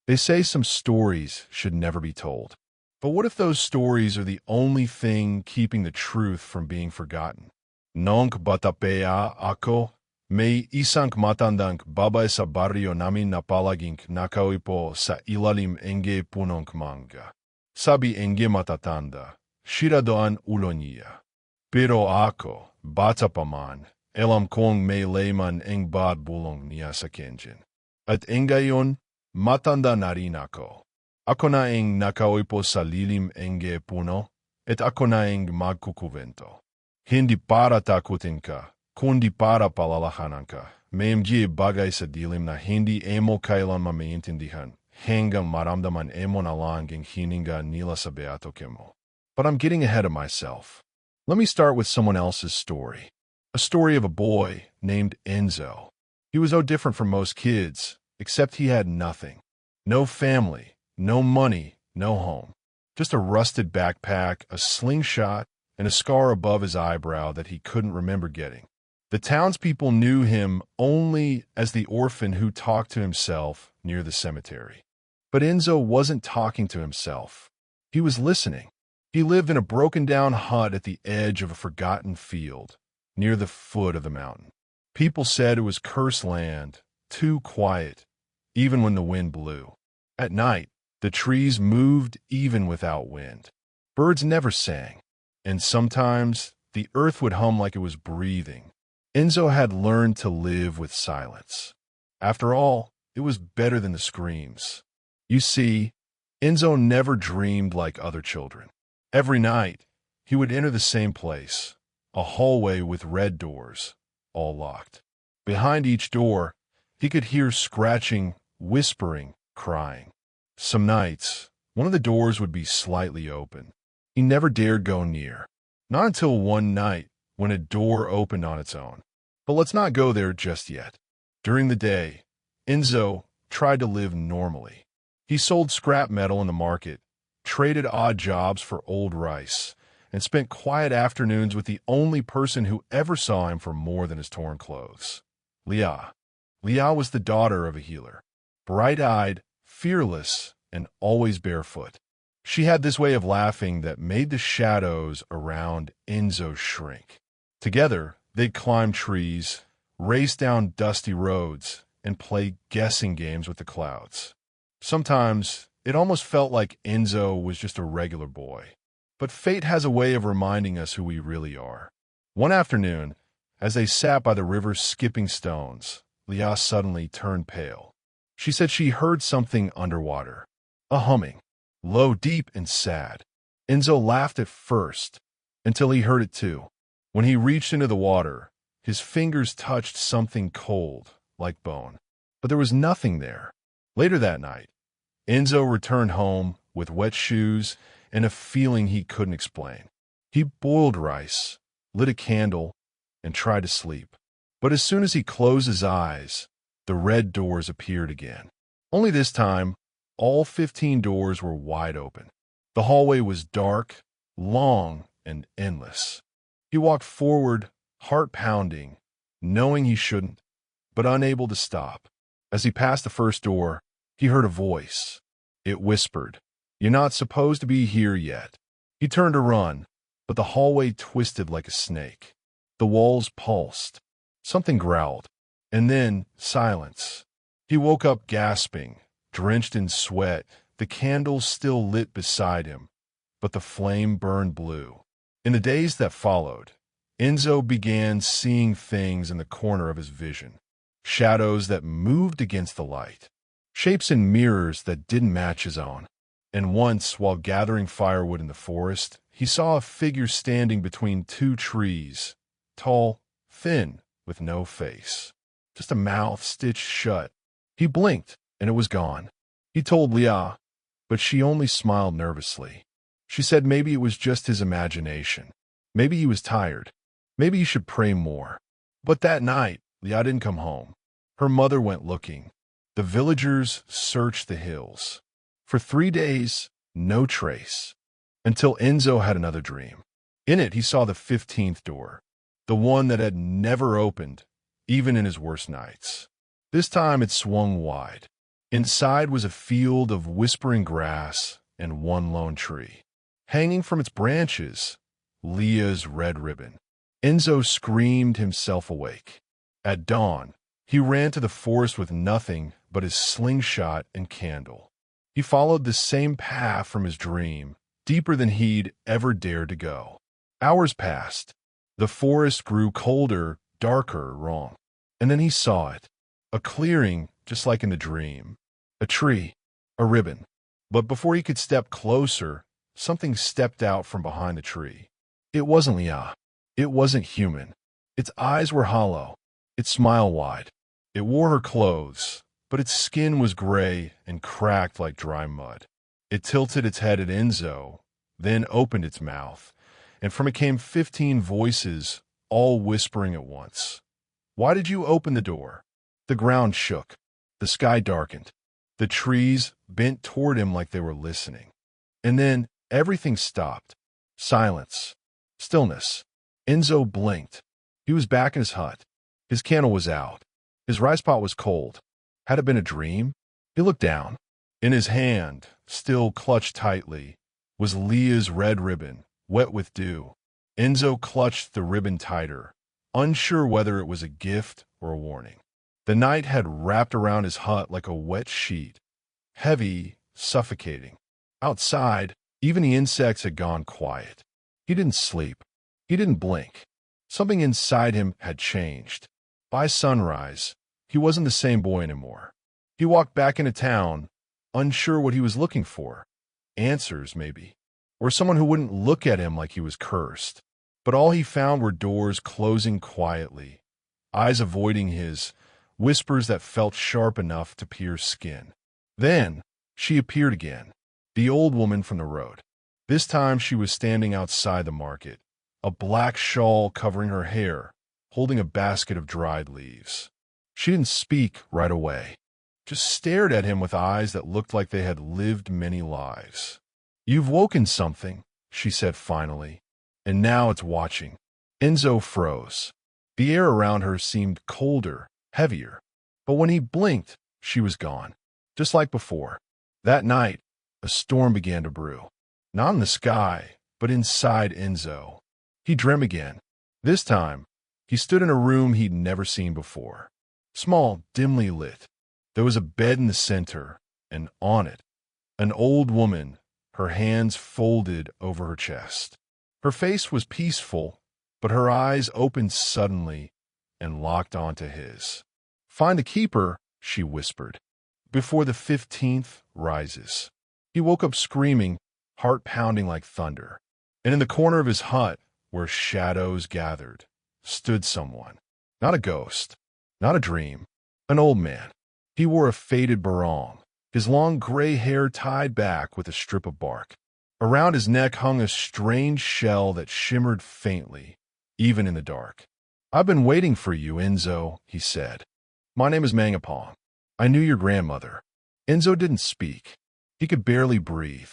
They say some stories should never be told. But what if those stories are the only thing keeping the truth from being forgotten? Nonk batapea ako, may isang matandang babae sa barrio namin na palaging nakaupo sa ilalim enge punong mangga. Sabi enge matatanda, sirado ang ulo niya. Pero ako, bata pa man, alam kong may laman ang bad bulong niya sa kenjin. At ngayon, matanda na rin ako. Ako na ang nakaupo sa lilim enge puno, at ako na ang magkukubento. Hindi para takutin ka, kundi para palalahanan ka. May mga bagay sa dilim na hindi emo kailanman maintindihan, hanggang maramdaman emo na lang ang hininga nila sa beato mo. But I'm getting ahead of myself. Let me start with someone else's story. A story of a boy named Enzo. He was no different from most kids, except he had nothing. No family, no money, no home. Just a rusted backpack, a slingshot, and a scar above his eyebrow that he couldn't remember getting. The townspeople knew him only as the orphan who talked to himself near the cemetery. But Enzo wasn't talking to himself. He was listening. He lived in a broken-down hut at the edge of a forgotten field, near the foot of the mountain. People said it was cursed land, too quiet, even when the wind blew. At night, the trees moved even without wind. Birds never sang, and sometimes the earth would hum like it was breathing. Enzo had learned to live with silence. After all, it was better than the screams. You see, Enzo never dreamed like other children. Every night, he would enter the same place, a hallway with red doors, all locked. Behind each door, he could hear scratching, whispering, crying. Some nights, one of the doors would be slightly open. He never dared go near. Not until one night, when a door opened on its own. But let's not go there just yet. During the day, Enzo tried to live normally. He sold scrap metal in the market, traded odd jobs for old rice, and spent quiet afternoons with the only person who ever saw him for more than his torn clothes. Leah. Leah was the daughter of a healer. Bright-eyed, fearless, and always barefoot. She had this way of laughing that made the shadows around Enzo shrink. Together, they'd climb trees, race down dusty roads, and play guessing games with the clouds. Sometimes, it almost felt like Enzo was just a regular boy. But fate has a way of reminding us who we really are. One afternoon, as they sat by the river skipping stones, Leah suddenly turned pale. She said she heard something underwater. A humming. Low, deep, and sad. Enzo laughed at first, until he heard it too. When he reached into the water, his fingers touched something cold, like bone. But there was nothing there. Later that night, Enzo returned home with wet shoes and a feeling he couldn't explain. He boiled rice, lit a candle, and tried to sleep. But as soon as he closed his eyes, the red doors appeared again. Only this time, all 15 doors were wide open. The hallway was dark, long, and endless. He walked forward, heart pounding, knowing he shouldn't, but unable to stop. As he passed the first door, he heard a voice. It whispered, "You're not supposed to be here yet." He turned to run, but the hallway twisted like a snake. The walls pulsed. Something growled. And then, silence. He woke up gasping, drenched in sweat, the candle still lit beside him, but the flame burned blue. In the days that followed, Enzo began seeing things in the corner of his vision. Shadows that moved against the light. Shapes in mirrors that didn't match his own. And once, while gathering firewood in the forest, he saw a figure standing between two trees, tall, thin, with no face. Just a mouth stitched shut. He blinked, and it was gone. He told Leah, but she only smiled nervously. She said maybe it was just his imagination. Maybe he was tired. Maybe he should pray more. But that night, Leah didn't come home. Her mother went looking. The villagers searched the hills. For 3 days, no trace. Until Enzo had another dream. In it, he saw the 15th door. The one that had never opened, even in his worst nights. This time it swung wide. Inside was a field of whispering grass and one lone tree. Hanging from its branches, Leah's red ribbon. Enzo screamed himself awake. At dawn, he ran to the forest with nothing but his slingshot and candle. He followed the same path from his dream, deeper than he'd ever dared to go. Hours passed. The forest grew colder, darker, wrong. And then he saw it. A clearing, just like in the dream. A tree. A ribbon. But before he could step closer, something stepped out from behind the tree. It wasn't Leah. It wasn't human. Its eyes were hollow. Its smile wide. It wore her clothes, but its skin was gray and cracked like dry mud. It tilted its head at Enzo, then opened its mouth, and from it came 15 voices, all whispering at once. Why did you open the door? The ground shook. The sky darkened. The trees bent toward him like they were listening. And then everything stopped. Silence. Stillness. Enzo blinked. He was back in his hut. His candle was out. His rice pot was cold. Had it been a dream? He looked down. In his hand, still clutched tightly, was Leah's red ribbon, wet with dew. Enzo clutched the ribbon tighter, unsure whether it was a gift or a warning. The night had wrapped around his hut like a wet sheet, heavy, suffocating. Outside, even the insects had gone quiet. He didn't sleep. He didn't blink. Something inside him had changed. By sunrise, he wasn't the same boy anymore. He walked back into town, unsure what he was looking for. Answers, maybe. Or someone who wouldn't look at him like he was cursed. But all he found were doors closing quietly, eyes avoiding his, whispers that felt sharp enough to pierce skin. Then, she appeared again, the old woman from the road. This time she was standing outside the market, a black shawl covering her hair, holding a basket of dried leaves. She didn't speak right away, just stared at him with eyes that looked like they had lived many lives. You've woken something, she said finally, and now it's watching. Enzo froze. The air around her seemed colder, heavier, but when he blinked, she was gone, just like before. That night, a storm began to brew, not in the sky, but inside Enzo. He dreamed again. This time, he stood in a room he'd never seen before. Small, dimly lit. There was a bed in the center, and on it, an old woman, her hands folded over her chest. Her face was peaceful, but her eyes opened suddenly and locked onto his. Find the keeper, she whispered, before the 15th rises. He woke up screaming, heart pounding like thunder. And in the corner of his hut, where shadows gathered, stood someone. Not a ghost, not a dream, an old man. He wore a faded barong, his long gray hair tied back with a strip of bark. Around his neck hung a strange shell that shimmered faintly, even in the dark. I've been waiting for you, Enzo, he said. My name is Mangapong. I knew your grandmother. Enzo didn't speak. He could barely breathe.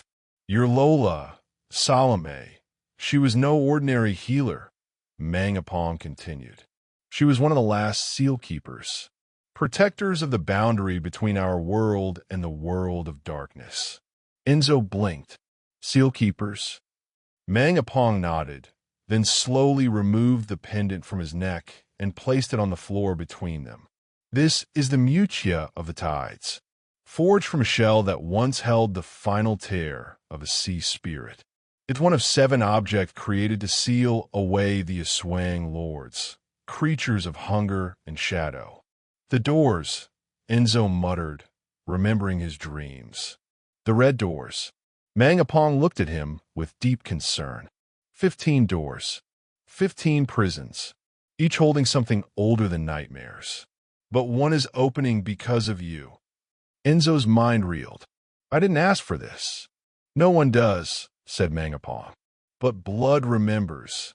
Your Lola, Salome. She was no ordinary healer, Mangapong continued. She was one of the last seal keepers, protectors of the boundary between our world and the world of darkness. Enzo blinked. Seal keepers? Mangapong nodded, then slowly removed the pendant from his neck and placed it on the floor between them. This is the mutia of the tides, forged from a shell that once held the final tear of a sea spirit. It's one of 7 objects created to seal away the Aswang lords, creatures of hunger and shadow. The doors, Enzo muttered, remembering his dreams. The red doors. Mangapong looked at him with deep concern. 15 doors. 15 prisons, each holding something older than nightmares. But one is opening because of you. Enzo's mind reeled. I didn't ask for this. No one does, said Mangapong. But blood remembers,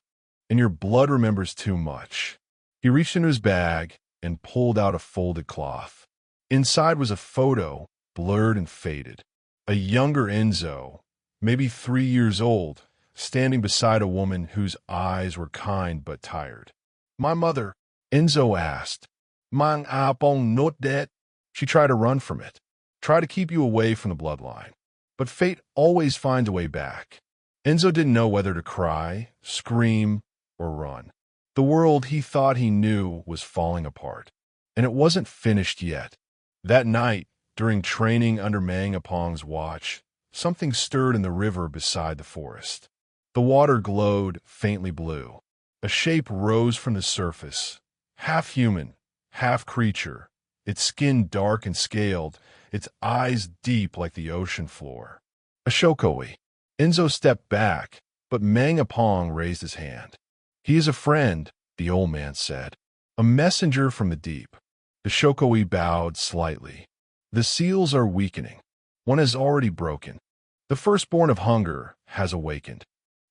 and your blood remembers too much. He reached into his bag and pulled out a folded cloth. Inside was a photo, blurred and faded. A younger Enzo, maybe 3 years old, standing beside a woman whose eyes were kind but tired. My mother, Enzo asked. Mang Apong not dead? She tried to run from it, try to keep you away from the bloodline. But fate always finds a way back. Enzo didn't know whether to cry, scream, or run. The world he thought he knew was falling apart, and it wasn't finished yet. That night, during training under Mang Apong's watch, something stirred in the river beside the forest. The water glowed faintly blue. A shape rose from the surface, half human, half creature, its skin dark and scaled, its eyes deep like the ocean floor. A shokoi. Enzo stepped back, but Mang Apong raised his hand. "He is a friend," the old man said. "A messenger from the deep." The shokoi bowed slightly. "The seals are weakening. One has already broken. The firstborn of hunger has awakened."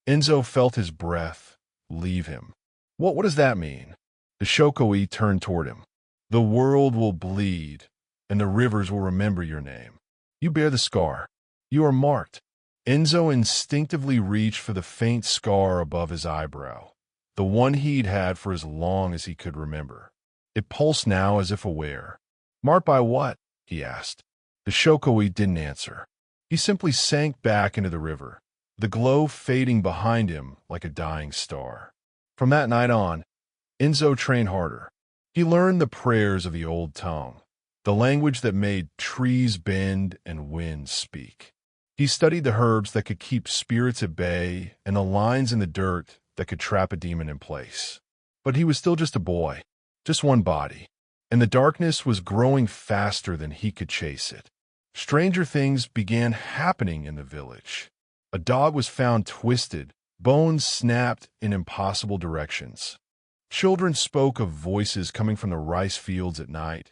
Enzo felt his breath leave him. What does that mean?" The shokoi turned toward him. "The world will bleed, and the rivers will remember your name. You bear the scar. You are marked." Enzo instinctively reached for the faint scar above his eyebrow, the one he'd had for as long as he could remember. It pulsed now as if aware. "Marked by what?" he asked. The shokoi didn't answer. He simply sank back into the river, the glow fading behind him like a dying star. From that night on, Enzo trained harder. He learned the prayers of the old tongue, the language that made trees bend and winds speak. He studied the herbs that could keep spirits at bay and the lines in the dirt that could trap a demon in place. But he was still just a boy, just one body, and the darkness was growing faster than he could chase it. Stranger things began happening in the village. A dog was found twisted, bones snapped in impossible directions. Children spoke of voices coming from the rice fields at night,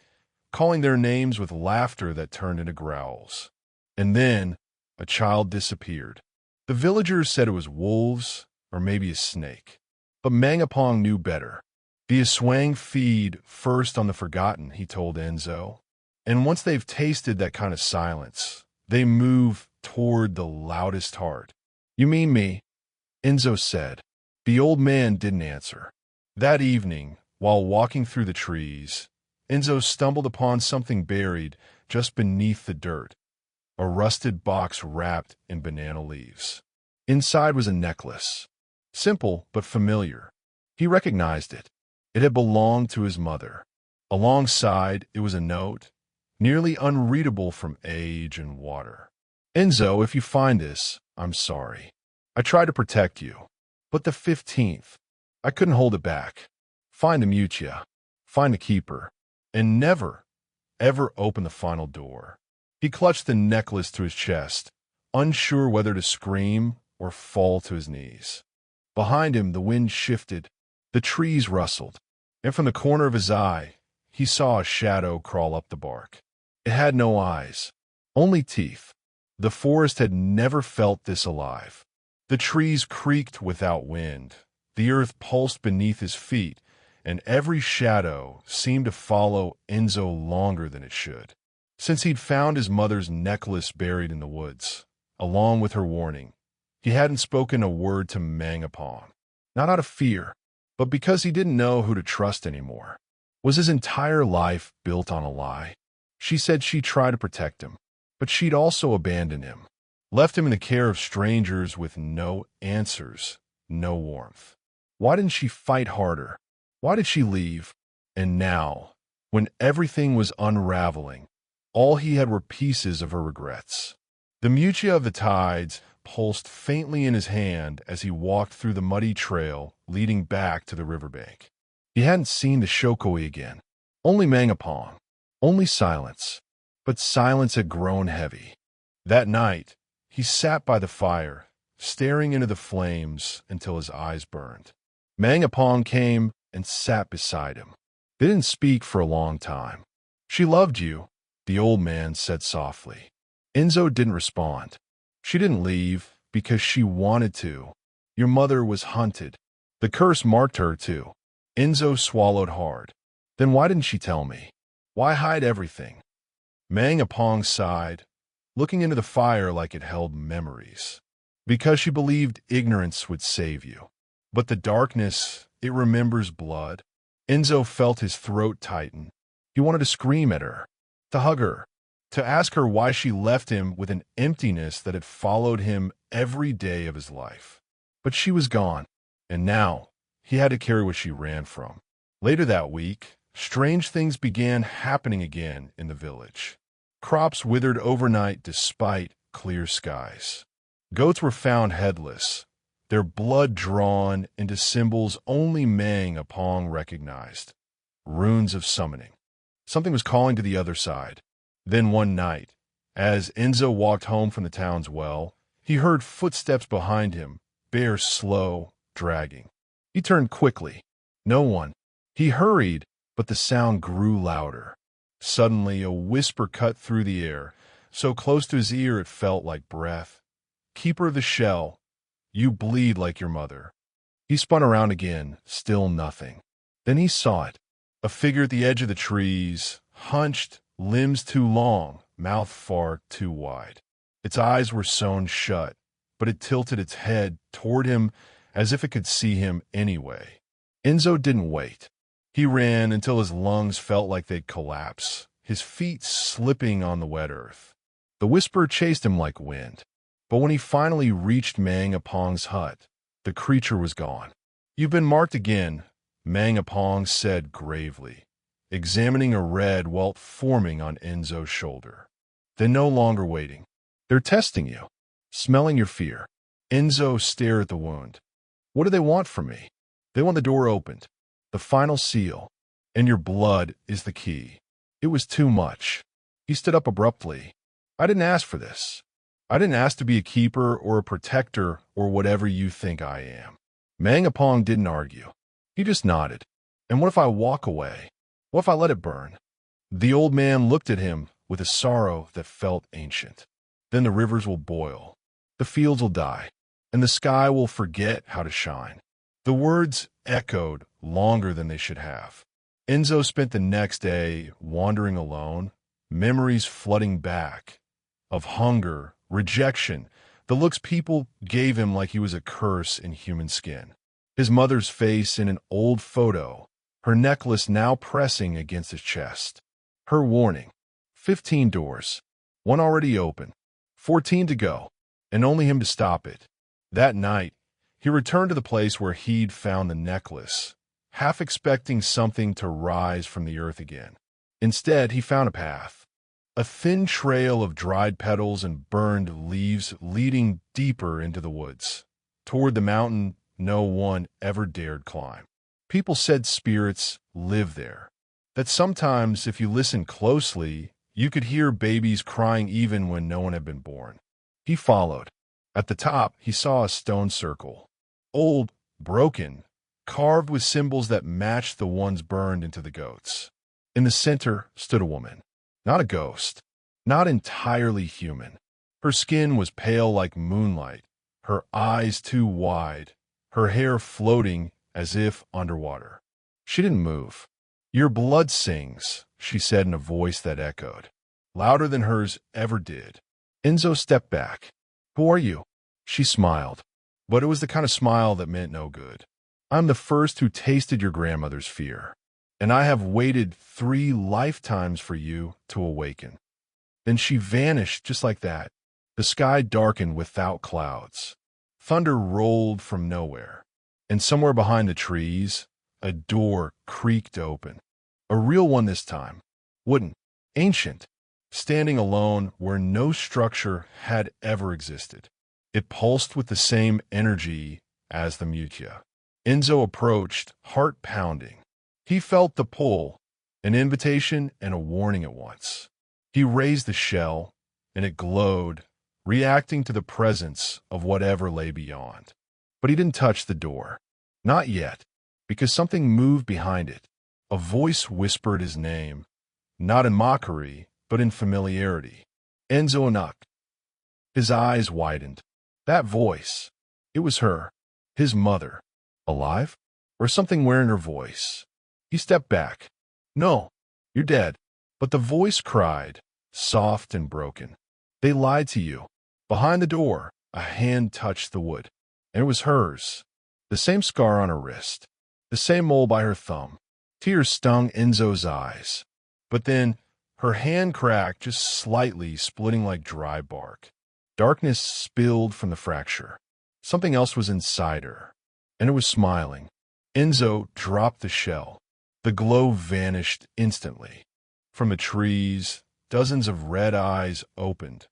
calling their names with laughter that turned into growls. And then a child disappeared. The villagers said it was wolves or maybe a snake. But Mang Apong knew better. The Aswang feed first on the forgotten, he told Enzo. And once they've tasted that kind of silence, they move toward the loudest heart. "You mean me?" Enzo said. The old man didn't answer. That evening, while walking through the trees, Enzo stumbled upon something buried just beneath the dirt. A rusted box wrapped in banana leaves. Inside was a necklace. Simple but familiar. He recognized it. It had belonged to his mother. Alongside, it was a note, nearly unreadable from age and water. "Enzo, if you find this, I'm sorry. I tried to protect you. But the 15th, I couldn't hold it back. Find the Mutia, find the keeper, and never, ever open the final door." He clutched the necklace to his chest, unsure whether to scream or fall to his knees. Behind him, the wind shifted, the trees rustled, and from the corner of his eye, he saw a shadow crawl up the bark. It had no eyes, only teeth. The forest had never felt this alive. The trees creaked without wind. The earth pulsed beneath his feet, and every shadow seemed to follow Enzo longer than it should. Since he'd found his mother's necklace buried in the woods, along with her warning, he hadn't spoken a word to Mang Apong. Not out of fear, but because he didn't know who to trust anymore. Was his entire life built on a lie? She said she'd try to protect him, but she'd also abandoned him, left him in the care of strangers with no answers, no warmth. Why didn't she fight harder? Why did she leave? And now, when everything was unraveling, all he had were pieces of her regrets. The Mutia of the Tides pulsed faintly in his hand as he walked through the muddy trail leading back to the riverbank. He hadn't seen the shokoi again. Only Mang Apong. Only silence. But silence had grown heavy. That night, he sat by the fire, staring into the flames until his eyes burned. Mang Apong came and sat beside him. They didn't speak for a long time. "She loved you," the old man said softly. Enzo didn't respond. "She didn't leave because she wanted to. Your mother was hunted. The curse marked her too." Enzo swallowed hard. "Then why didn't she tell me? Why hide everything?" Mang Apong sighed, looking into the fire like it held memories. "Because she believed ignorance would save you. But the darkness, it remembers blood." Enzo felt his throat tighten. He wanted to scream at her, to hug her, to ask her why she left him with an emptiness that had followed him every day of his life. But she was gone, and now he had to carry what she ran from. Later that week, strange things began happening again in the village. Crops withered overnight despite clear skies. Goats were found headless, their blood drawn into symbols only Mang-Apong recognized. Runes of summoning. Something was calling to the other side. Then one night, as Enzo walked home from the town's well, he heard footsteps behind him, bare, slow, dragging. He turned quickly. No one. He hurried, but the sound grew louder. Suddenly, a whisper cut through the air, so close to his ear it felt like breath. "Keeper of the shell, you bleed like your mother." He spun around again, still nothing. Then he saw it. A figure at the edge of the trees, hunched, limbs too long, mouth far too wide. Its eyes were sewn shut, but it tilted its head toward him as if it could see him anyway. Enzo didn't wait. He ran until his lungs felt like they'd collapse, his feet slipping on the wet earth. The whisper chased him like wind. But when he finally reached Mang-Apong's hut, the creature was gone. "You've been marked again," Mang-Apong said gravely, examining a red welt forming on Enzo's shoulder. "They're no longer waiting. They're testing you, smelling your fear." Enzo stared at the wound. "What do they want from me?" "They want the door opened, the final seal, and your blood is the key." It was too much. He stood up abruptly. "I didn't ask for this. I didn't ask to be a keeper or a protector or whatever you think I am." Mang-Apong didn't argue. He just nodded. "And what if I walk away? What if I let it burn?" The old man looked at him with a sorrow that felt ancient. "Then the rivers will boil, the fields will die, and the sky will forget how to shine." The words echoed longer than they should have. Enzo spent the next day wandering alone, memories flooding back, of hunger, rejection, the looks people gave him like he was a curse in human skin. His mother's face in an old photo, her necklace now pressing against his chest. Her warning, 15 doors, one already open, 14 to go, and only him to stop it. That night, he returned to the place where he'd found the necklace, half expecting something to rise from the earth again. Instead, he found a path. A thin trail of dried petals and burned leaves leading deeper into the woods, toward the mountain no one ever dared climb. People said spirits live there, that sometimes if you listened closely, you could hear babies crying even when no one had been born. He followed. At the top, he saw a stone circle, old, broken, carved with symbols that matched the ones burned into the goats. In the center stood a woman. Not a ghost, not entirely human. Her skin was pale like moonlight, her eyes too wide, her hair floating as if underwater. She didn't move. "Your blood sings," she said in a voice that echoed, louder than hers ever did. Enzo stepped back. "Who are you?" She smiled, but it was the kind of smile that meant no good. "I'm the first who tasted your grandmother's fear, and I have waited 3 lifetimes for you to awaken." Then she vanished just like that. The sky darkened without clouds. Thunder rolled from nowhere, and somewhere behind the trees, a door creaked open. A real one this time, wooden, ancient, standing alone where no structure had ever existed. It pulsed with the same energy as the mutia. Enzo approached, heart pounding. He felt the pull, an invitation and a warning at once. He raised the shell, and it glowed, reacting to the presence of whatever lay beyond. But he didn't touch the door. Not yet, because something moved behind it. A voice whispered his name, not in mockery, but in familiarity. "Enzo Anak." His eyes widened. That voice, it was her, his mother. Alive? Or something wearing her voice? He stepped back. "No, you're dead." But the voice cried, soft and broken. "They lied to you." Behind the door, a hand touched the wood, and it was hers. The same scar on her wrist, the same mole by her thumb. Tears stung Enzo's eyes. But then, Her hand cracked just slightly, splitting like dry bark. Darkness spilled from the fracture. Something else was inside her, and it was smiling. Enzo dropped the shell. The glow vanished instantly. From the trees, dozens of red eyes opened,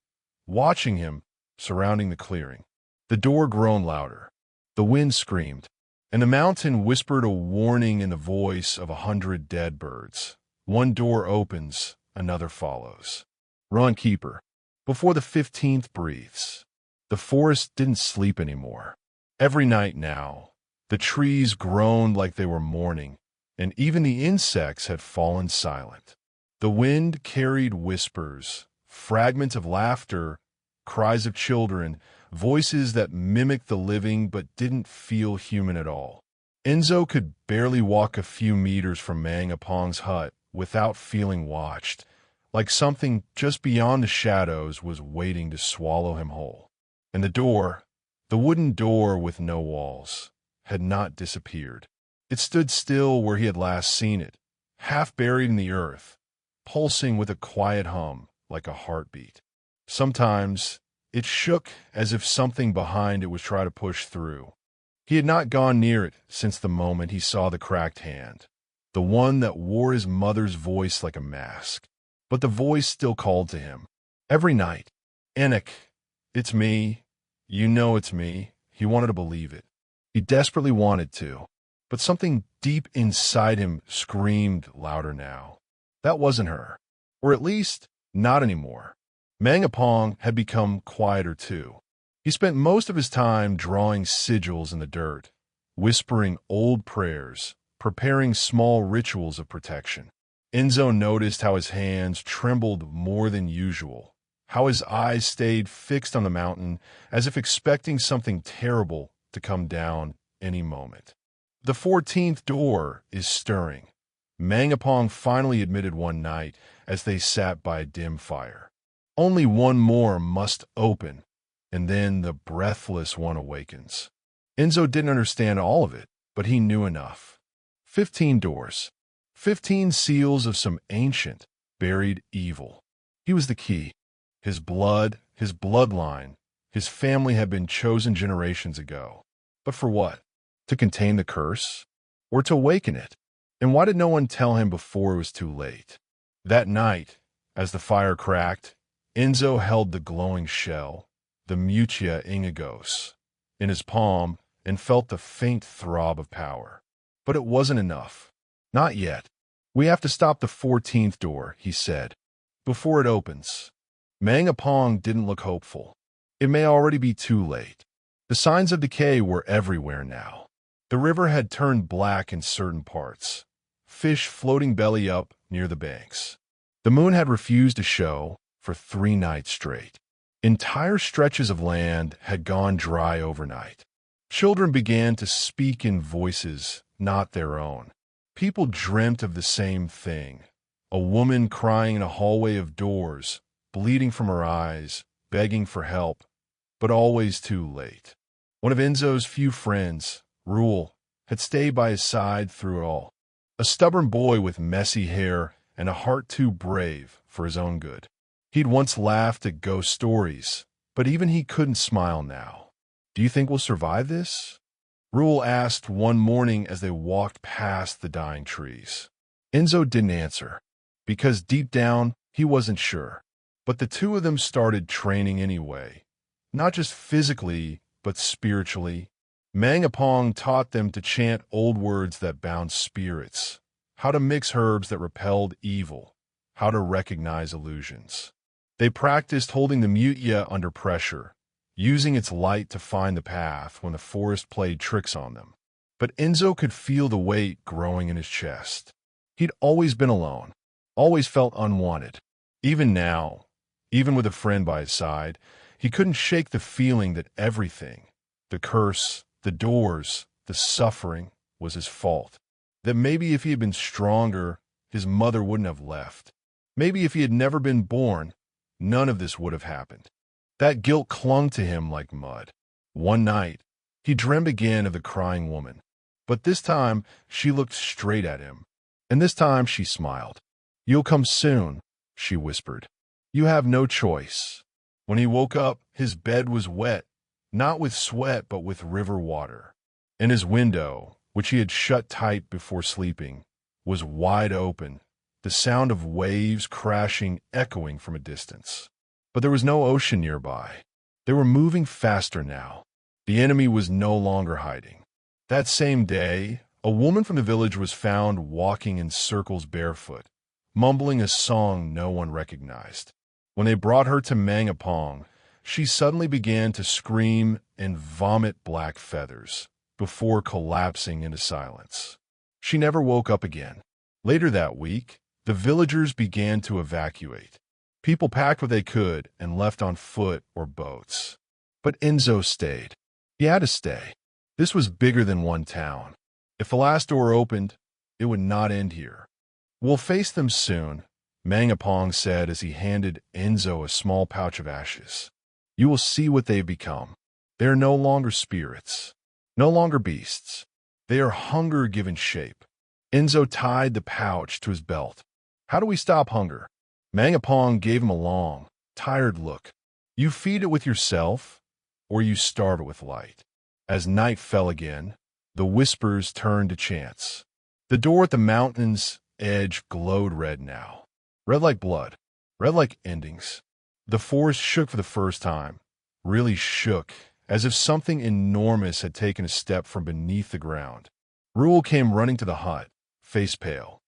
watching him, surrounding the clearing. The door groaned louder. The wind screamed, and the mountain whispered a warning in the voice of 100 dead birds. One door opens, another follows. Run, keeper, before the 15th breathes. The forest didn't sleep anymore. Every night now, the trees groaned like they were mourning, and even the insects had fallen silent. The wind carried whispers, fragments of laughter, cries of children, voices that mimicked the living but didn't feel human at all. Enzo could barely walk a few meters from Mangapong's hut without feeling watched, like something just beyond the shadows was waiting to swallow him whole. And the door, the wooden door with no walls, had not disappeared. It stood still where he had last seen it, half buried in the earth, pulsing with a quiet hum like a heartbeat. Sometimes it shook as if something behind it was trying to push through. He had not gone near it since the moment he saw the cracked hand, the one that wore his mother's voice like a mask. But the voice still called to him. Every night, "Enoch, it's me. You know it's me." He wanted to believe it. He desperately wanted to. But something deep inside him screamed louder now. That wasn't her. Or at least, not anymore. Mangapong had become quieter too. He spent most of his time drawing sigils in the dirt, whispering old prayers, preparing small rituals of protection. Enzo noticed how his hands trembled more than usual, how his eyes stayed fixed on the mountain as if expecting something terrible to come down any moment. "The 14th door is stirring," Mangapong finally admitted one night as they sat by a dim fire. "Only one more must open, and then the breathless one awakens." Enzo didn't understand all of it, but he knew enough. 15 doors. 15 seals of some ancient, buried evil. He was the key. His blood, his bloodline, his family had been chosen generations ago. But for what? To contain the curse? Or to awaken it? And why did no one tell him before it was too late? That night, as the fire cracked, Enzo held the glowing shell, the Mutia Ingigos, in his palm and felt the faint throb of power. But it wasn't enough. Not yet. "We have to stop the 14th door," he said, "before it opens." Mangapong didn't look hopeful. It may already be too late. The signs of decay were everywhere now. The river had turned black in certain parts, fish floating belly up near the banks. The moon had refused to show for 3 nights straight. Entire stretches of land had gone dry overnight. Children began to speak in voices not their own. People dreamt of the same thing. A woman crying in a hallway of doors, bleeding from her eyes, begging for help, but always too late. One of Enzo's few friends, Rule, had stayed by his side through it all. A stubborn boy with messy hair and a heart too brave for his own good. He'd once laughed at ghost stories, but even he couldn't smile now. "Do you think we'll survive this?" Rule asked one morning as they walked past the dying trees. Enzo didn't answer, because deep down he wasn't sure. But the two of them started training anyway, not just physically, but spiritually. Mangapong taught them to chant old words that bound spirits, how to mix herbs that repelled evil, how to recognize illusions. They practiced holding the Mutia under pressure, using its light to find the path when the forest played tricks on them. But Enzo could feel the weight growing in his chest. He'd always been alone, always felt unwanted. Even now, even with a friend by his side, he couldn't shake the feeling that everything, the curse, the doors, the suffering, was his fault. That maybe if he had been stronger, his mother wouldn't have left. Maybe if he had never been born, none of this would have happened. That guilt clung to him like mud. One night, he dreamed again of the crying woman. But this time, she looked straight at him. And this time, she smiled. "You'll come soon," she whispered. "You have no choice." When he woke up, his bed was wet, not with sweat but with river water. And his window, which he had shut tight before sleeping, was wide open, the sound of waves crashing echoing from a distance. But there was no ocean nearby. They were moving faster now. The enemy was no longer hiding. That same day, a woman from the village was found walking in circles barefoot, mumbling a song no one recognized. When they brought her to Mangapong, she suddenly began to scream and vomit black feathers before collapsing into silence. She never woke up again. Later that week, the villagers began to evacuate. People packed what they could and left on foot or boats. But Enzo stayed. He had to stay. This was bigger than one town. If the last door opened, it would not end here. "We'll face them soon," Mangapong said as he handed Enzo a small pouch of ashes. "You will see what they've become. They are no longer spirits, no longer beasts. They are hunger given shape." Enzo tied the pouch to his belt. "How do we stop hunger?" Mangapong gave him a long, tired look. "You feed it with yourself, or you starve it with light." As night fell again, the whispers turned to chants. The door at the mountain's edge glowed red now. Red like blood, red like endings. The forest shook for the first time, really shook, as if something enormous had taken a step from beneath the ground. Rule came running to the hut, face pale.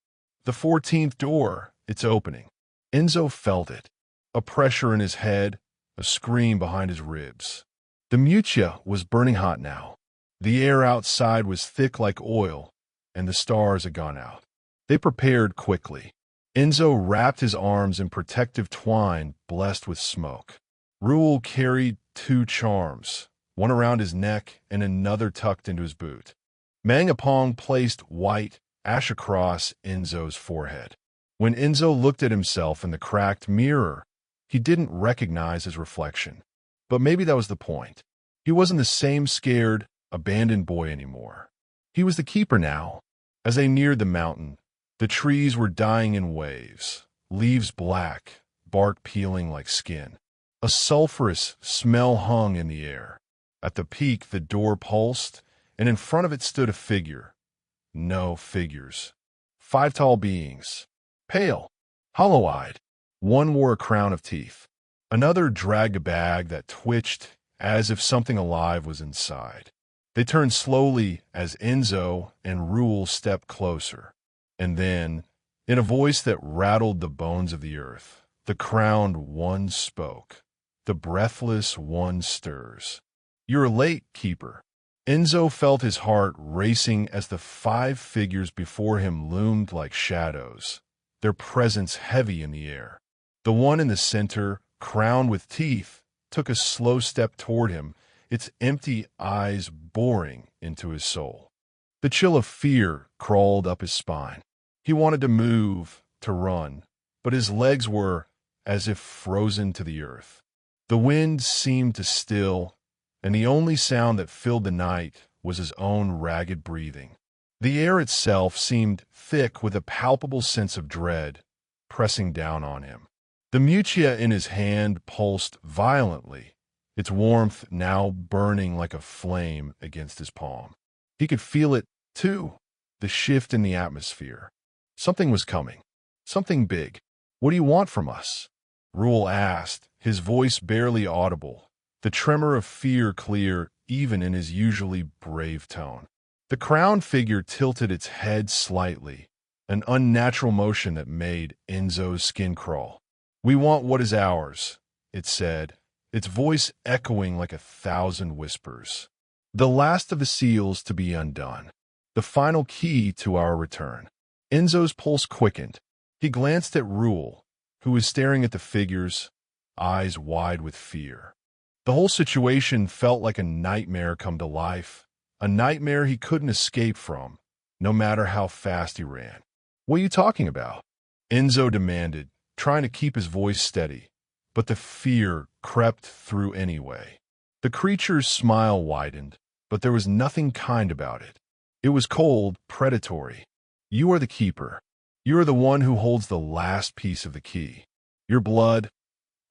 "The 14th door, it's opening." Enzo felt it, a pressure in his head, a scream behind his ribs. The mutia was burning hot now. The air outside was thick like oil, and the stars had gone out. They prepared quickly. Enzo wrapped his arms in protective twine blessed with smoke. Rule carried 2 charms, one around his neck and another tucked into his boot. Mangapong placed white ash across Enzo's forehead. When Enzo looked at himself in the cracked mirror, he didn't recognize his reflection. But maybe that was the point. He wasn't the same scared, abandoned boy anymore. He was the keeper now. As they neared the mountain, the trees were dying in waves, leaves black, bark peeling like skin. A sulphurous smell hung in the air. At the peak, the door pulsed, and in front of it stood a figure. No figures. 5 tall beings. Pale, hollow-eyed. One wore a crown of teeth. Another dragged a bag that twitched as if something alive was inside. They turned slowly as Enzo and Rule stepped closer. And then, in a voice that rattled the bones of the earth, the crowned one spoke. The breathless one stirs. "You're late, keeper." Enzo felt his heart racing as the 5 figures before him loomed like shadows, their presence heavy in the air. The one in the center, crowned with teeth, took a slow step toward him, its empty eyes boring into his soul. The chill of fear crawled up his spine. He wanted to move, to run, but his legs were as if frozen to the earth. The wind seemed to still, and the only sound that filled the night was his own ragged breathing. The air itself seemed thick with a palpable sense of dread pressing down on him. The mutia in his hand pulsed violently, its warmth now burning like a flame against his palm. He could feel it, too, the shift in the atmosphere. Something was coming. Something big. "What do you want from us?" Rule asked, his voice barely audible, the tremor of fear clear even in his usually brave tone. The crowned figure tilted its head slightly, an unnatural motion that made Enzo's skin crawl. "We want what is ours," it said, its voice echoing like 1,000 whispers. "The last of the seals to be undone. The final key to our return." Enzo's pulse quickened. He glanced at Rule, who was staring at the figures, eyes wide with fear. The whole situation felt like a nightmare come to life, a nightmare he couldn't escape from, no matter how fast he ran. "What are you talking about?" Enzo demanded, trying to keep his voice steady, but the fear crept through anyway. The creature's smile widened, but there was nothing kind about it. It was cold, predatory. "You are the keeper. You are the one who holds the last piece of the key." Your blood,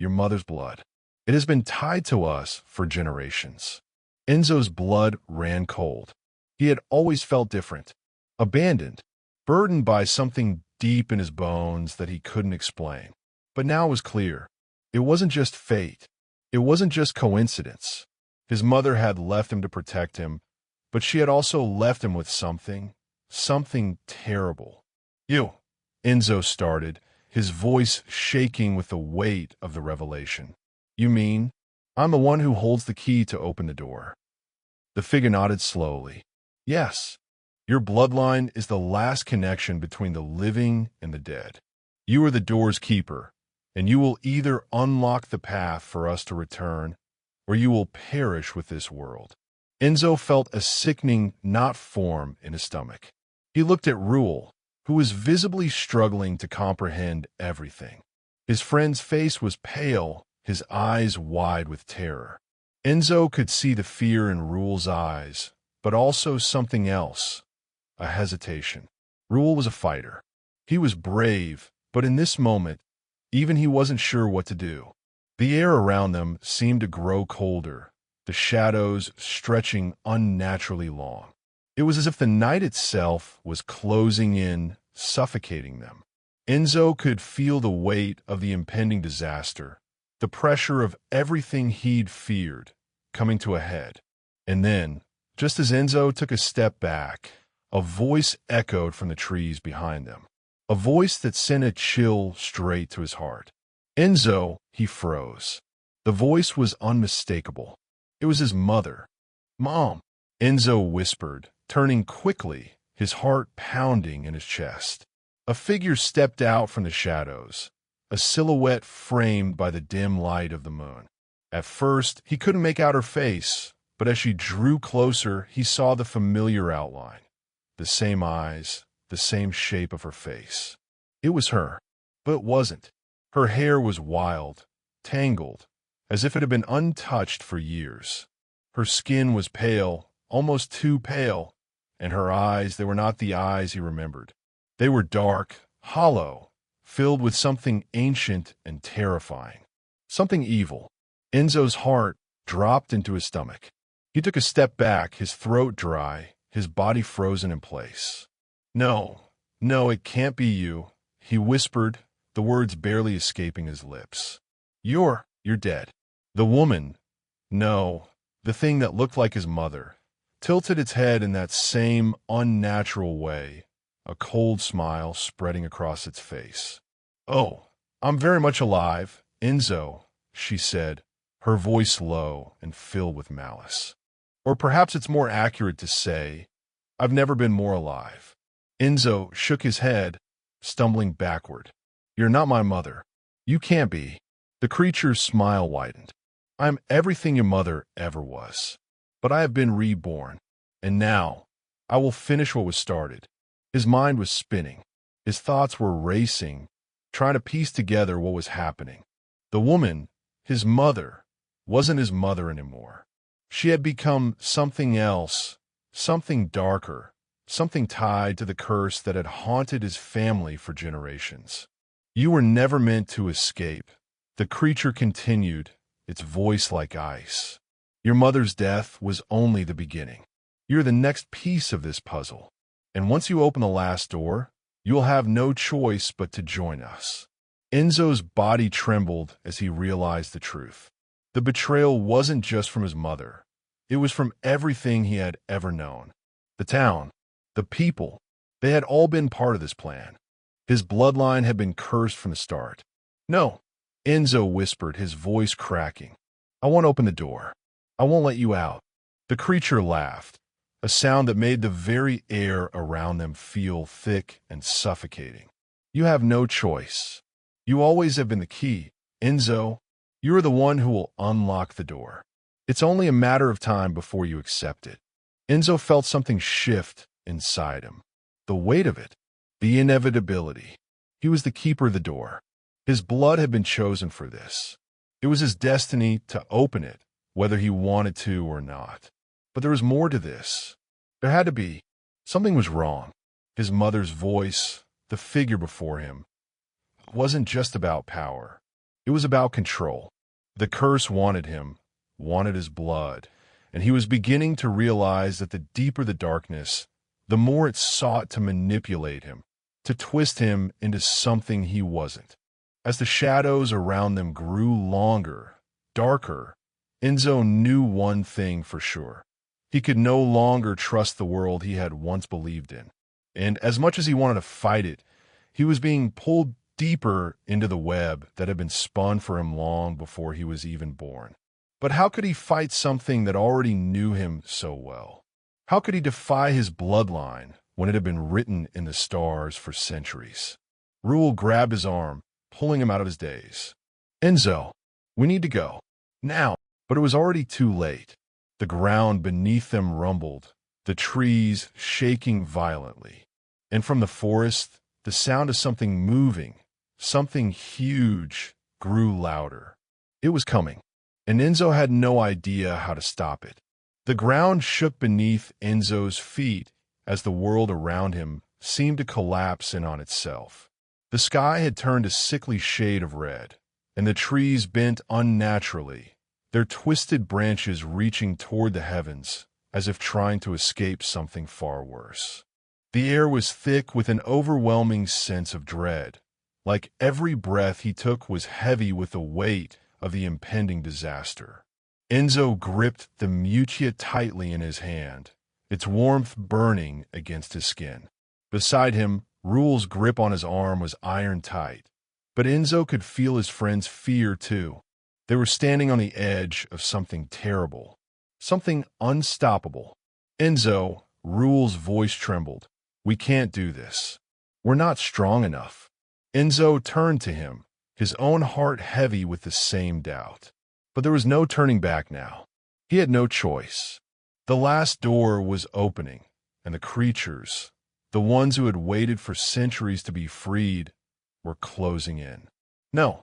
your mother's blood. It has been tied to us for generations. Enzo's blood ran cold. He had always felt different, abandoned, burdened by something deep in his bones that he couldn't explain. But now it was clear. It wasn't just fate. It wasn't just coincidence. His mother had left him to protect him, but she had also left him with something terrible. You, Enzo started, his voice shaking with the weight of the revelation. You mean, I'm the one who holds the key to open the door? The figure nodded slowly. Yes, your bloodline is the last connection between the living and the dead. You are the door's keeper, and you will either unlock the path for us to return, or you will perish with this world. Enzo felt a sickening knot form in his stomach. He looked at Rule, who was visibly struggling to comprehend everything. His friend's face was pale, his eyes wide with terror. Enzo could see the fear in Rule's eyes, but also something else, a hesitation. Rule was a fighter. He was brave, but in this moment, even he wasn't sure what to do. The air around them seemed to grow colder, the shadows stretching unnaturally long. It was as if the night itself was closing in, suffocating them. Enzo could feel the weight of the impending disaster, the pressure of everything he'd feared, coming to a head. And then, just as Enzo took a step back, a voice echoed from the trees behind them. A voice that sent a chill straight to his heart. Enzo, he froze. The voice was unmistakable. It was his mother. Mom, Enzo whispered, turning quickly, his heart pounding in his chest. A figure stepped out from the shadows, a silhouette framed by the dim light of the moon. At first, he couldn't make out her face, but as she drew closer, he saw the familiar outline. The same eyes, the same shape of her face. It was her, but it wasn't. Her hair was wild, tangled, as if it had been untouched for years. Her skin was pale, almost too pale, and her eyes, they were not the eyes he remembered. They were dark, hollow, filled with something ancient and terrifying. Something evil. Enzo's heart dropped into his stomach. He took a step back, his throat dry, his body frozen in place. No, it can't be you, he whispered, the words barely escaping his lips. You're dead. The woman, no, the thing that looked like his mother, tilted its head in that same unnatural way, a cold smile spreading across its face. Oh, I'm very much alive, Enzo, she said, her voice low and filled with malice. Or perhaps it's more accurate to say, I've never been more alive. Enzo shook his head, stumbling backward. You're not my mother. You can't be. The creature's smile widened. I'm everything your mother ever was. But I have been reborn. And now, I will finish what was started. His mind was spinning. His thoughts were racing, trying to piece together what was happening. The woman, his mother, wasn't his mother anymore. She had become something else, something darker, something tied to the curse that had haunted his family for generations. You were never meant to escape. The creature continued, its voice like ice. Your mother's death was only the beginning. You're the next piece of this puzzle. And once you open the last door, you'll have no choice but to join us. Enzo's body trembled as he realized the truth. The betrayal wasn't just from his mother. It was from everything he had ever known. The town, the people, they had all been part of this plan. His bloodline had been cursed from the start. No, Enzo whispered, his voice cracking. I won't open the door. I won't let you out. The creature laughed, a sound that made the very air around them feel thick and suffocating. You have no choice. You always have been the key, Enzo. You are the one who will unlock the door. It's only a matter of time before you accept it. Enzo felt something shift inside him. The weight of it, the inevitability. He was the keeper of the door. His blood had been chosen for this. It was his destiny to open it, whether he wanted to or not. But there was more to this. There had to be. Something was wrong. His mother's voice, the figure before him, wasn't just about power. It was about control. The curse wanted him, wanted his blood, and he was beginning to realize that the deeper the darkness, the more it sought to manipulate him, to twist him into something he wasn't. As the shadows around them grew longer, darker, Enzo knew one thing for sure. He could no longer trust the world he had once believed in. And as much as he wanted to fight it, he was being pulled deeper into the web that had been spun for him long before he was even born. But how could he fight something that already knew him so well? How could he defy his bloodline when it had been written in the stars for centuries? Rule grabbed his arm, pulling him out of his daze. Enzo, we need to go. Now. But it was already too late. The ground beneath them rumbled, the trees shaking violently. And from the forest, the sound of something moving, something huge, grew louder. It was coming, and Enzo had no idea how to stop it. The ground shook beneath Enzo's feet as the world around him seemed to collapse in on itself. The sky had turned a sickly shade of red, and the trees bent unnaturally, their twisted branches reaching toward the heavens as if trying to escape something far worse. The air was thick with an overwhelming sense of dread, like every breath he took was heavy with the weight of the impending disaster. Enzo gripped the mutia tightly in his hand, its warmth burning against his skin. Beside him, Rule's grip on his arm was iron tight, but Enzo could feel his friend's fear too. They were standing on the edge of something terrible, something unstoppable. Enzo, Rule's voice trembled. We can't do this. We're not strong enough. Enzo turned to him, his own heart heavy with the same doubt. But there was no turning back now. He had no choice. The last door was opening, and the creatures, the ones who had waited for centuries to be freed, were closing in. No,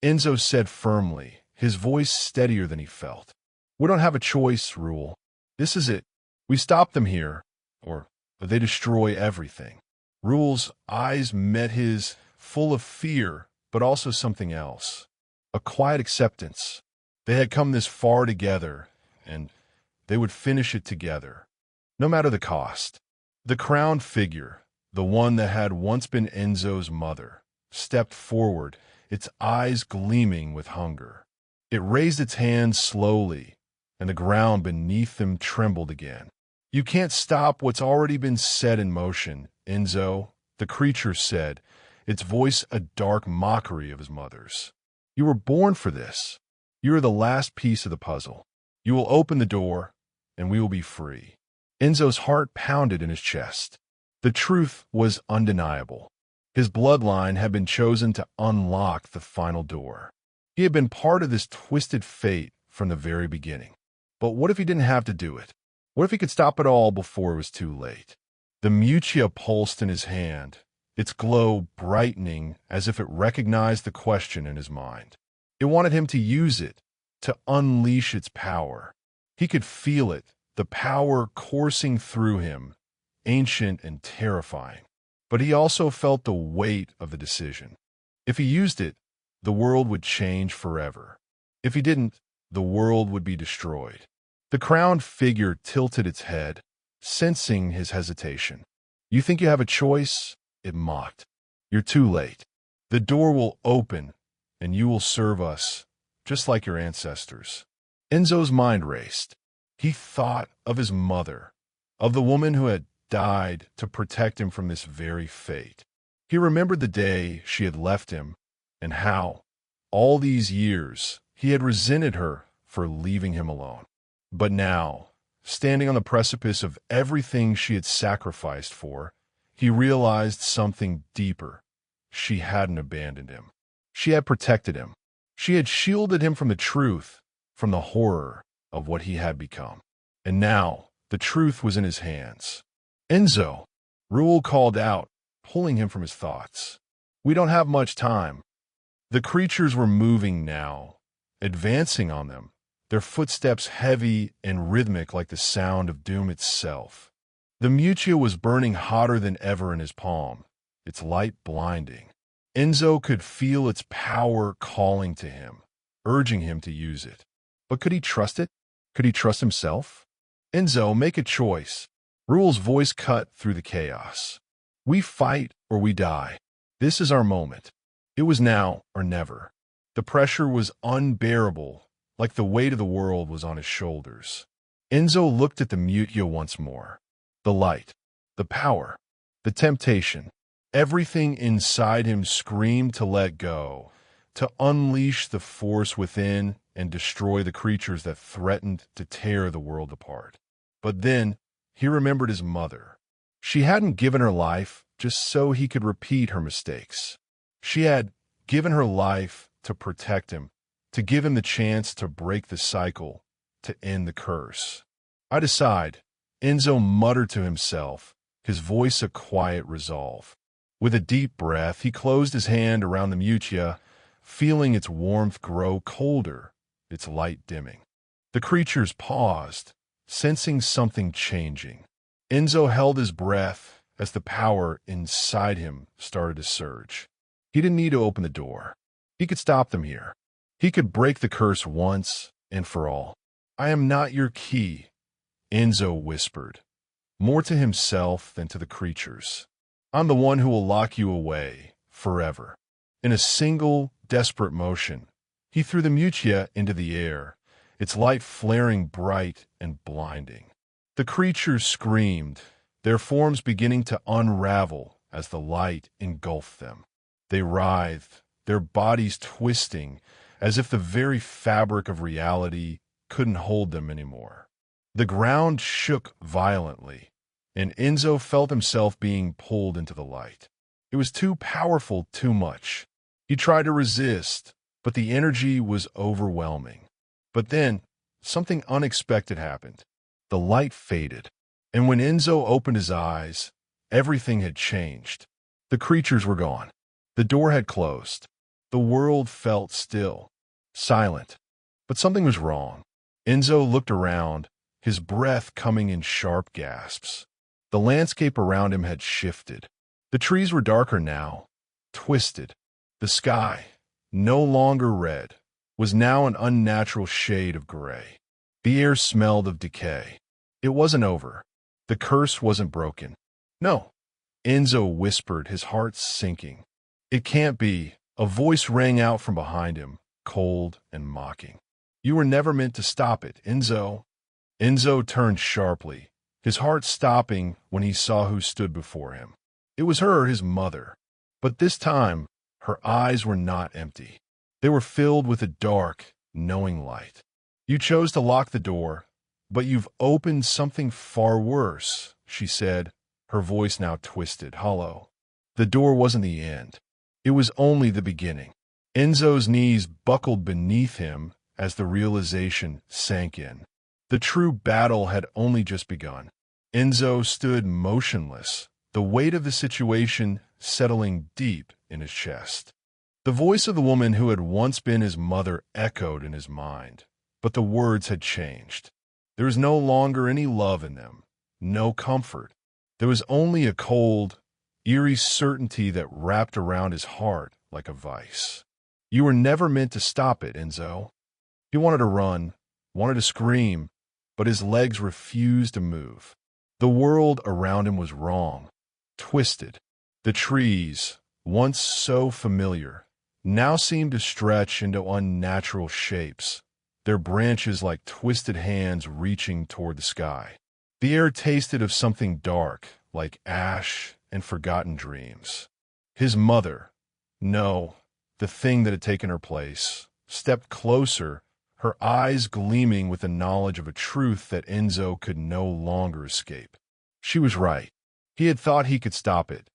Enzo said firmly, his voice steadier than he felt. We don't have a choice, Rule. This is it. We stop them here, or they destroy everything. Rule's eyes met his, full of fear, but also something else. A quiet acceptance. They had come this far together, and they would finish it together, no matter the cost. The crowned figure, the one that had once been Enzo's mother, stepped forward, its eyes gleaming with hunger. It raised its hands slowly, and the ground beneath them trembled again. You can't stop what's already been set in motion, Enzo, the creature said, its voice a dark mockery of his mother's. You were born for this. You are the last piece of the puzzle. You will open the door, and we will be free. Enzo's heart pounded in his chest. The truth was undeniable. His bloodline had been chosen to unlock the final door. He had been part of this twisted fate from the very beginning. But what if he didn't have to do it? What if he could stop it all before it was too late? The mutia pulsed in his hand, its glow brightening as if it recognized the question in his mind. It wanted him to use it, to unleash its power. He could feel it, the power coursing through him, ancient and terrifying. But he also felt the weight of the decision. If he used it, the world would change forever. If he didn't, the world would be destroyed. The crowned figure tilted its head, sensing his hesitation. You think you have a choice? It mocked. You're too late. The door will open, and you will serve us, just like your ancestors. Enzo's mind raced. He thought of his mother, of the woman who had died to protect him from this very fate. He remembered the day she had left him, and how, all these years, he had resented her for leaving him alone. But now, standing on the precipice of everything she had sacrificed for, he realized something deeper. She hadn't abandoned him. She had protected him. She had shielded him from the truth, from the horror of what he had become. And now, the truth was in his hands. Enzo, Rule called out, pulling him from his thoughts. We don't have much time. The creatures were moving now, advancing on them, their footsteps heavy and rhythmic like the sound of doom itself. The mutia was burning hotter than ever in his palm, its light blinding. Enzo could feel its power calling to him, urging him to use it. But could he trust it? Could he trust himself? Enzo, make a choice. Rule's voice cut through the chaos. We fight or we die. This is our moment. It was now or never. The pressure was unbearable, like the weight of the world was on his shoulders. Enzo looked at the Mutya once more. The light, the power, the temptation. Everything inside him screamed to let go, to unleash the force within and destroy the creatures that threatened to tear the world apart. But then, he remembered his mother. She hadn't given her life just so he could repeat her mistakes. She had given her life to protect him, to give him the chance to break the cycle, to end the curse. I decide, Enzo muttered to himself, his voice a quiet resolve. With a deep breath, he closed his hand around the Mutya, feeling its warmth grow colder, its light dimming. The creatures paused, sensing something changing. Enzo held his breath as the power inside him started to surge. He didn't need to open the door. He could stop them here. He could break the curse once and for all. I am not your key, Enzo whispered, more to himself than to the creatures. I'm the one who will lock you away forever. In a single, desperate motion, he threw the Mutya into the air, its light flaring bright and blinding. The creatures screamed, their forms beginning to unravel as the light engulfed them. They writhed, their bodies twisting, as if the very fabric of reality couldn't hold them anymore. The ground shook violently, and Enzo felt himself being pulled into the light. It was too powerful, too much. He tried to resist, but the energy was overwhelming. But then, something unexpected happened. The light faded, and when Enzo opened his eyes, everything had changed. The creatures were gone. The door had closed. The world felt still, silent. But something was wrong. Enzo looked around, his breath coming in sharp gasps. The landscape around him had shifted. The trees were darker now, twisted. The sky, no longer red, was now an unnatural shade of gray. The air smelled of decay. It wasn't over. The curse wasn't broken. No, Enzo whispered, his heart sinking. It can't be. A voice rang out from behind him, cold and mocking. You were never meant to stop it, Enzo. Enzo turned sharply, his heart stopping when he saw who stood before him. It was her, his mother. But this time, her eyes were not empty. They were filled with a dark, knowing light. You chose to lock the door, but you've opened something far worse, she said, her voice now twisted, hollow. The door wasn't the end. It was only the beginning. Enzo's knees buckled beneath him as the realization sank in. The true battle had only just begun. Enzo stood motionless, the weight of the situation settling deep in his chest. The voice of the woman who had once been his mother echoed in his mind, but the words had changed. There was no longer any love in them, no comfort. There was only a cold, eerie certainty that wrapped around his heart like a vice. You were never meant to stop it, Enzo. He wanted to run, wanted to scream, but his legs refused to move. The world around him was wrong, twisted. The trees, once so familiar, now seemed to stretch into unnatural shapes, their branches like twisted hands reaching toward the sky. The air tasted of something dark, like ash and forgotten dreams. His mother, no, the thing that had taken her place, stepped closer, her eyes gleaming with the knowledge of a truth that Enzo could no longer escape. She was right. He had thought he could stop it,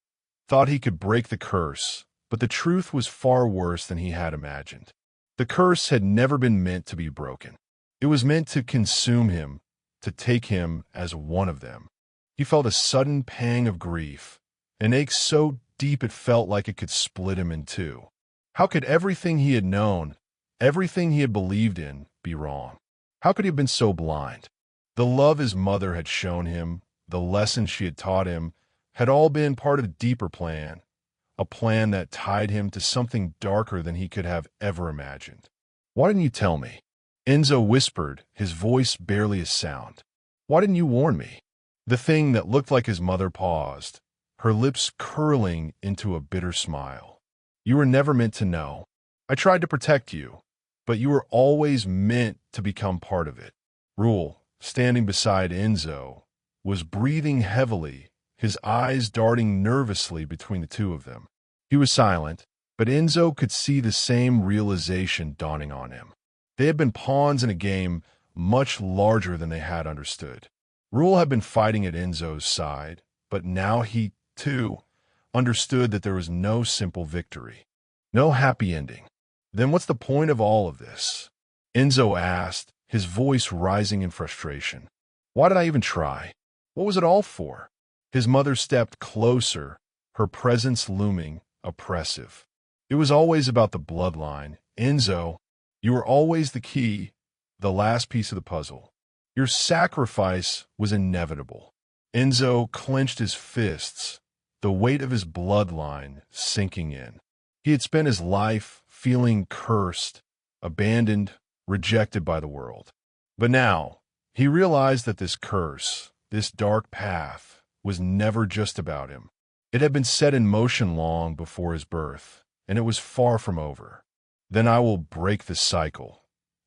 thought he could break the curse, but the truth was far worse than he had imagined. The curse had never been meant to be broken. It was meant to consume him, to take him as one of them. He felt a sudden pang of grief, an ache so deep it felt like it could split him in two. How could everything he had known, everything he had believed in, be wrong? How could he have been so blind? The love his mother had shown him, the lessons she had taught him, had all been part of a deeper plan, a plan that tied him to something darker than he could have ever imagined. "Why didn't you tell me?" Enzo whispered, his voice barely a sound. "Why didn't you warn me?" The thing that looked like his mother paused, her lips curling into a bitter smile. "You were never meant to know. I tried to protect you, but you were always meant to become part of it." Rule, standing beside Enzo, was breathing heavily, his eyes darting nervously between the two of them. He was silent, but Enzo could see the same realization dawning on him. They had been pawns in a game much larger than they had understood. Rule had been fighting at Enzo's side, but now he, too, understood that there was no simple victory, no happy ending. "Then what's the point of all of this?" Enzo asked, his voice rising in frustration. "Why did I even try? What was it all for?" His mother stepped closer, her presence looming oppressive. "It was always about the bloodline. Enzo, you were always the key, the last piece of the puzzle. Your sacrifice was inevitable." Enzo clenched his fists, the weight of his bloodline sinking in. He had spent his life feeling cursed, abandoned, rejected by the world. But now, he realized that this curse, this dark path, was never just about him. It had been set in motion long before his birth, and it was far from over. "Then I will break the cycle,"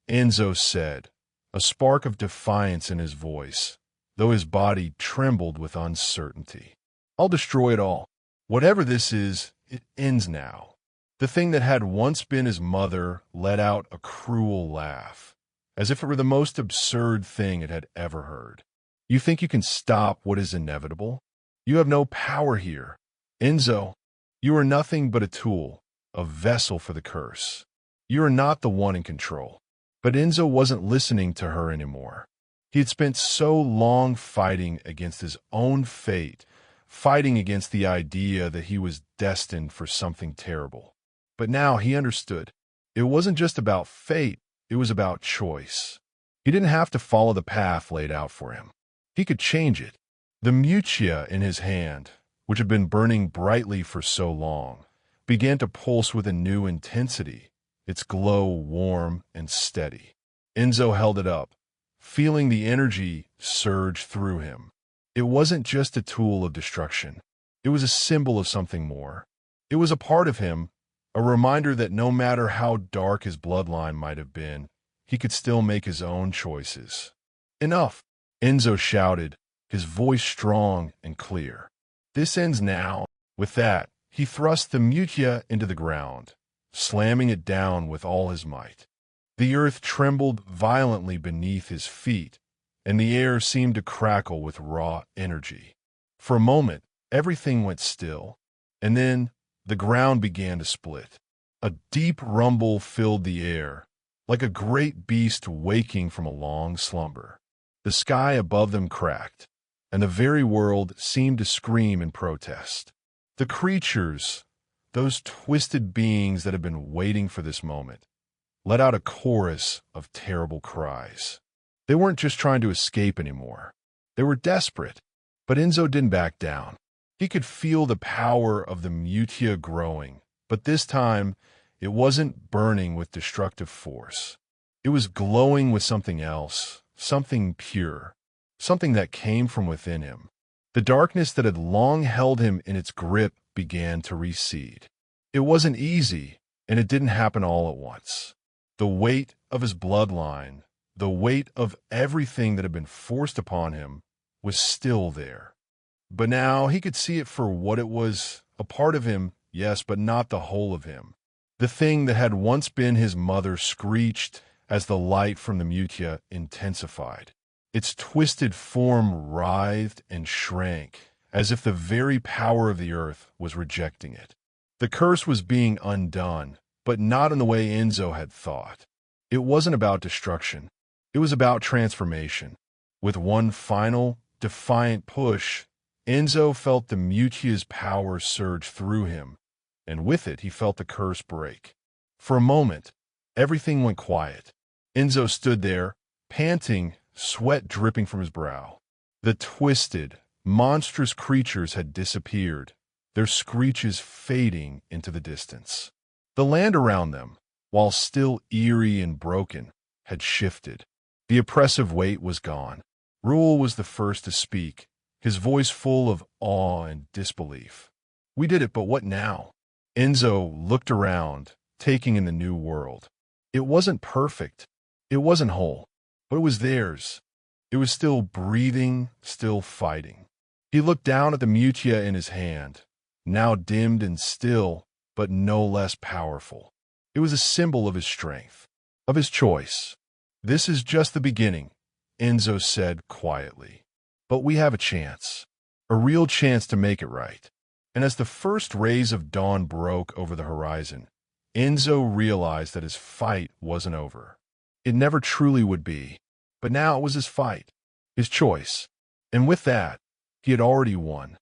Enzo said, a spark of defiance in his voice, though his body trembled with uncertainty. "I'll destroy it all. Whatever this is, it ends now." The thing that had once been his mother let out a cruel laugh, as if it were the most absurd thing it had ever heard. "You think you can stop what is inevitable? You have no power here. Enzo, you are nothing but a tool, a vessel for the curse. You are not the one in control." But Enzo wasn't listening to her anymore. He had spent so long fighting against his own fate, fighting against the idea that he was destined for something terrible. But now he understood. It wasn't just about fate, it was about choice. He didn't have to follow the path laid out for him. He could change it. The mutia in his hand, which had been burning brightly for so long, began to pulse with a new intensity, its glow warm and steady. Enzo held it up, feeling the energy surge through him. It wasn't just a tool of destruction. It was a symbol of something more. It was a part of him, a reminder that no matter how dark his bloodline might have been, he could still make his own choices. "Enough!" Enzo shouted, his voice strong and clear. "This ends now." With that, he thrust the mutia into the ground, slamming it down with all his might. The earth trembled violently beneath his feet, and the air seemed to crackle with raw energy. For a moment, everything went still, and then the ground began to split. A deep rumble filled the air, like a great beast waking from a long slumber. The sky above them cracked, and the very world seemed to scream in protest. The creatures, those twisted beings that had been waiting for this moment, let out a chorus of terrible cries. They weren't just trying to escape anymore. They were desperate. But Enzo didn't back down. He could feel the power of the mutia growing, but this time it wasn't burning with destructive force. It was glowing with something else, something pure, something that came from within him. The darkness that had long held him in its grip began to recede. It wasn't easy, and it didn't happen all at once. The weight of his bloodline, the weight of everything that had been forced upon him, was still there. But now he could see it for what it was, a part of him, yes, but not the whole of him. The thing that had once been his mother screeched as the light from the mutia intensified. Its twisted form writhed and shrank, as if the very power of the earth was rejecting it. The curse was being undone, but not in the way Enzo had thought. It wasn't about destruction. It was about transformation. With one final, defiant push, Enzo felt the mutia's power surge through him, and with it he felt the curse break. For a moment, everything went quiet. Enzo stood there, panting, sweat dripping from his brow. The twisted, monstrous creatures had disappeared, their screeches fading into the distance. The land around them, while still eerie and broken, had shifted. The oppressive weight was gone. Rule was the first to speak, his voice full of awe and disbelief. We did it, but what now? Enzo looked around, taking in the new world. It wasn't perfect. It wasn't whole. But it was theirs. It was still breathing, still fighting. He looked down at the mutia in his hand, now dimmed and still, but no less powerful. It was a symbol of his strength, of his choice. "This is just the beginning," Enzo said quietly. "But we have a chance, a real chance to make it right." And as the first rays of dawn broke over the horizon, Enzo realized that his fight wasn't over. It never truly would be, but now it was his fight, his choice. And with that, he had already won.